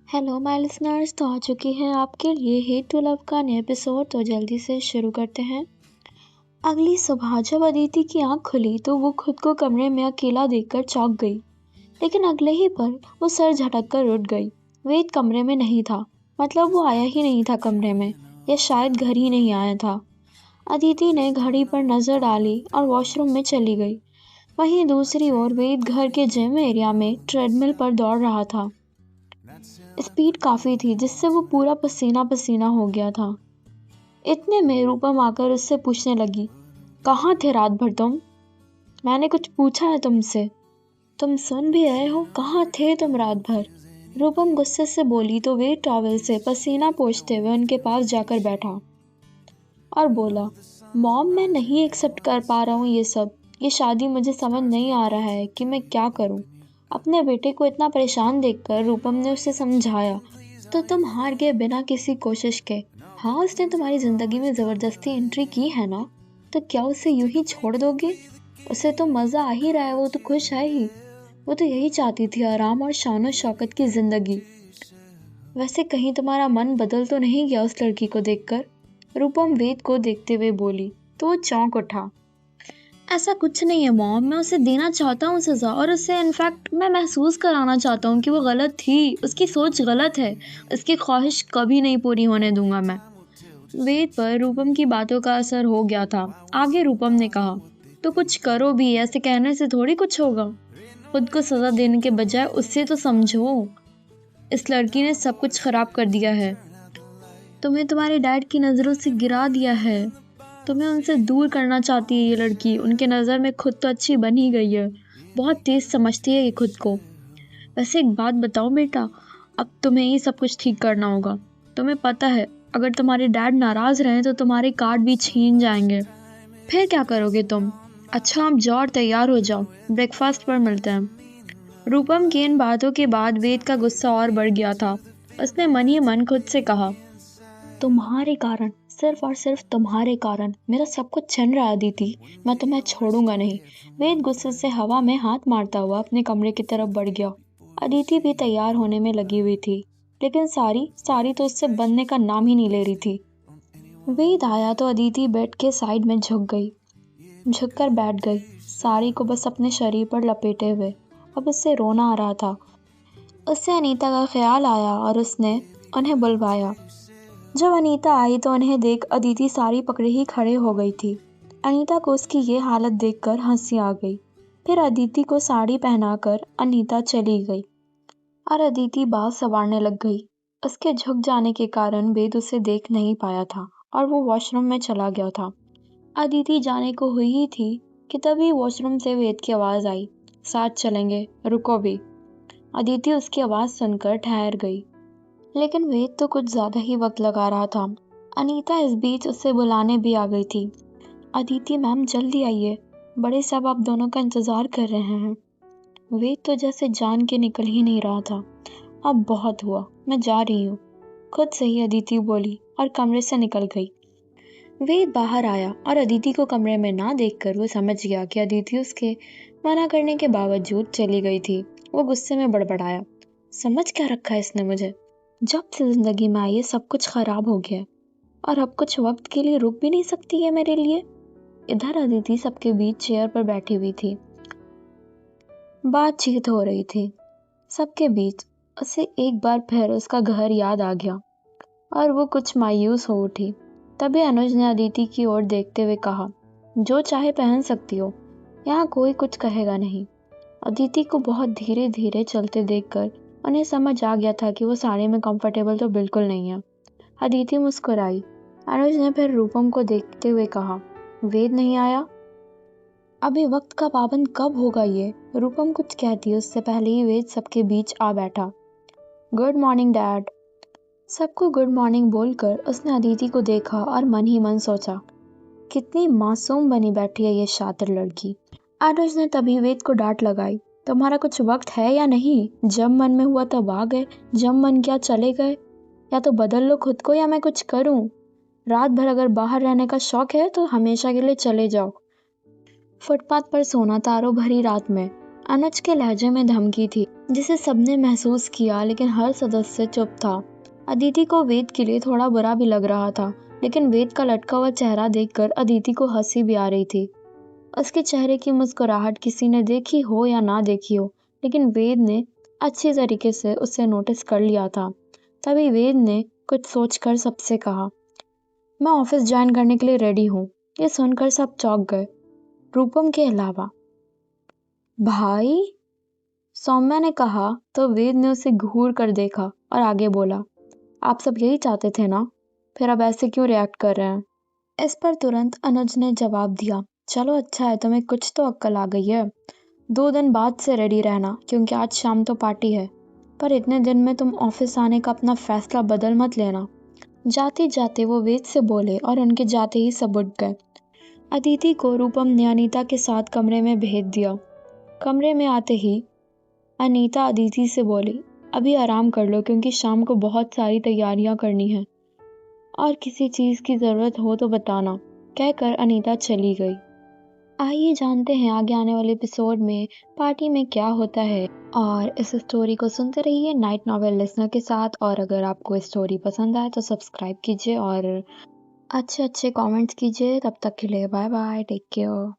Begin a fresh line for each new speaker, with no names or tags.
Hello my listeners, तो आ चुकी हैं आपके लिए हेट टू लव का नया एपिसोड। तो जल्दी से शुरू करते हैं। अगली सुबह जब अदिति की आंख खुली तो वो खुद को कमरे में अकेला देखकर चौंक गई। लेकिन अगले ही पल वो सर झटक कर उठ गई। वेद कमरे में नहीं था। मतलब वो आया ही नहीं था कमरे में, या शायद घर ही नहीं आया था। अदिति ने घड़ी पर नजर डाली और वॉशरूम में चली गई। वहीं दूसरी ओर वेद घर के जिम एरिया में ट्रेडमिल पर दौड़ रहा था। स्पीड काफी थी जिससे वो पूरा पसीना पसीना हो गया था। इतने में रूपम आकर उससे पूछने लगी, कहाँ थे रात भर तुम? मैंने कुछ पूछा है तुमसे? तुम सुन भी रहे हो? कहाँ थे तुम रात भर? रूपम गुस्से से बोली तो वे टॉवेल से पसीना पोंछते हुए उनके पास जाकर बैठा और बोला, मॉम, मैं नहीं एक्सेप्ट कर पा रहा हूँ ये सब। ये शादी मुझे समझ नहीं आ रहा है कि मैं क्या करूँ। अपने बेटे को इतना परेशान देखकर रूपम ने उसे समझाया, तो तुम हार गए बिना किसी कोशिश के। हाँ, उसने तुम्हारी जिंदगी में जबरदस्ती एंट्री की है ना, तो क्या उसे यूं ही छोड़ दोगे? उसे तो मजा आ ही रहा है, वो तो खुश है ही। वो तो यही चाहती थी, आराम और शान शौकत की जिंदगी। वैसे कहीं तुम्हारा मन बदल तो नहीं गया उस लड़की को देखकर? रूपम वेद को देखते हुए बोली तो वो चौंक उठा। ऐसा कुछ नहीं है मॉम, मैं उसे देना चाहता हूँ सजा, और उसे इनफैक्ट मैं महसूस कराना चाहता हूँ कि वो गलत थी, उसकी सोच गलत है। उसकी ख्वाहिश कभी नहीं पूरी होने दूंगा मैं। वेद पर रूपम की बातों का असर हो गया था। आगे रूपम ने कहा, तो कुछ करो भी, ऐसे कहने से थोड़ी कुछ होगा। खुद को सजा देने के बजाय उससे तो समझो। इस लड़की ने सब कुछ खराब कर दिया है। तुम्हें तुम्हारे डैड की नजरों से गिरा दिया है। तुम्हें उनसे दूर करना चाहती है ये लड़की। उनके नज़र में खुद तो अच्छी बन ही गई है। बहुत तेज समझती है ये खुद को। वैसे एक बात बताओ बेटा, अब तुम्हें ही सब कुछ ठीक करना होगा। तुम्हें पता है, अगर तुम्हारे डैड नाराज रहे तो तुम्हारे कार्ड भी छीन जाएंगे। फिर क्या करोगे तुम? अच्छा, आप जाओ और तैयार हो जाओ, ब्रेकफास्ट पर मिलते हैं। रूपम की इन बातों के बाद वेद का गुस्सा और बढ़ गया था। उसने मन ही मन खुद से कहा, तुम्हारे कारण, सिर्फ और सिर्फ तुम्हारे कारण मेरा सब कुछ छिन रहा है अदिति। मैं तुम्हें छोड़ूंगा नहीं। वेद गुस्से से हवा में हाथ मारता हुआ अपने कमरे की तरफ बढ़ गया। अदिति भी तैयार होने में लगी हुई थी, लेकिन सारी सारी तो उससे बनने का नाम ही नहीं ले रही थी। वेद आया तो अदिति बेड के साइड में झुक गई, झुककर बैठ गई, साड़ी को बस अपने शरीर पर लपेटे हुए। अब उससे रोना आ रहा था। उससे अनीता का ख्याल आया और उसने उन्हें बुलवाया। जब अनीता आई तो उन्हें देख अदिति साड़ी पकड़े ही खड़े हो गई थी। अनीता को उसकी ये हालत देखकर हंसी आ गई। फिर अदिति को साड़ी पहनाकर अनीता चली गई और अदिति बाल संवारने लग गई। उसके झुक जाने के कारण वेद उसे देख नहीं पाया था और वो वॉशरूम में चला गया था। अदिति जाने को हुई ही थी कि तभी वॉशरूम से वेद की आवाज आई, साथ चलेंगे, रुको भी। अदिति उसकी आवाज सुनकर ठहर गई, लेकिन वेद तो कुछ ज्यादा ही वक्त लगा रहा था। अनीता इस बीच उससे बुलाने भी आ गई थी। अदिति मैम, जल्दी आइए, बड़े साहब आप दोनों का इंतजार कर रहे हैं। वेद तो जैसे जान के निकल ही नहीं रहा था। अब बहुत हुआ, मैं जा रही हूँ, खुद से ही अदिति बोली और कमरे से निकल गई। वेद बाहर आया और अदिति को कमरे में ना देखकर वो समझ गया कि अदिति उसके मना करने के बावजूद चली गई थी। वो गुस्से में बड़बड़ाया, समझ क्या रखा है इसने मुझे? जब से जिंदगी में आई है सब कुछ खराब हो गया, और अब कुछ वक्त के लिए रुक भी नहीं सकती है मेरे लिए। इधर अदिति सबके बीच चेयर पर बैठी हुई थी, बातचीत हो रही थी सबके बीच। उसे एक बार फिर उसका घर याद आ गया और वो कुछ मायूस हो उठी। तभी अनुज ने अदिति की ओर देखते हुए कहा, जो चाहे पहन सकती हो, यहाँ कोई कुछ कहेगा नहीं। अदिति को बहुत धीरे धीरे चलते देखकर उन्हें समझ आ गया था कि वो साड़ी में कंफर्टेबल तो बिल्कुल नहीं है। अदिति मुस्कुराई। अनुज ने फिर रूपम को देखते हुए कहा, वेद नहीं आया? अभी वक्त का पाबंद कब होगा ये? रूपम कुछ कहती उससे पहले ही वेद सबके बीच आ बैठा। Good morning dad. सबको गुड मॉर्निंग बोलकर उसने अदिति को देखा और मन ही मन सोचा, कितनी मासूम बनी बैठी है ये शातिर लड़की। अनुज ने तभी वेद को डांट लगाई, तुम्हारा कुछ वक्त है या नहीं? जब मन में हुआ तब आ गए, जब मन किया चले गए। या तो बदल लो खुद को या मैं कुछ करूं। रात भर अगर बाहर रहने का शौक है तो हमेशा के लिए चले जाओ। फुटपाथ पर सोना तारों भरी रात में। अनुज के लहजे में धमकी थी जिसे सबने महसूस किया, लेकिन हर सदस्य चुप था। अदिति को वेद के लिए थोड़ा बुरा भी लग रहा था, लेकिन वेद का लटका हुआ चेहरा देखकर अदिति को हंसी भी आ रही थी। उसके चेहरे की मुस्कुराहट किसी ने देखी हो या ना देखी हो, लेकिन वेद ने अच्छी तरीके से उसे नोटिस कर लिया था। तभी वेद ने कुछ सोचकर सबसे कहा, मैं ऑफिस ज्वाइन करने के लिए रेडी हूँ। ये सुनकर सब चौंक गए, रूपम के अलावा। भाई, सौम्या ने कहा तो वेद ने उसे घूर कर देखा और आगे बोला, आप सब यही चाहते थे ना, फिर अब ऐसे क्यों रिएक्ट कर रहे हैं? इस पर तुरंत अनुज ने जवाब दिया, चलो अच्छा है, तुम्हें कुछ तो अक्ल आ गई है। 2 दिन बाद से रेडी रहना, क्योंकि आज शाम तो पार्टी है। पर इतने दिन में तुम ऑफिस आने का अपना फैसला बदल मत लेना। जाते जाते वो वेद से बोले और उनके जाते ही सब उठ गए। अदिति को रूपम ने अनीता के साथ कमरे में भेज दिया। कमरे में आते ही अनीता अदिति से बोली, अभी आराम कर लो, क्योंकि शाम को बहुत सारी तैयारियां करनी है, और किसी चीज़ की ज़रूरत हो तो बताना। कहकर अनीता चली गई। आइए जानते हैं आगे आने वाले एपिसोड में पार्टी में क्या होता है। और इस स्टोरी को सुनते रहिए नाइट नॉवेल लिसनर के साथ। और अगर आपको स्टोरी पसंद आए तो सब्सक्राइब कीजिए और अच्छे अच्छे कमेंट्स कीजिए। तब तक के लिए बाय बाय, टेक केयर।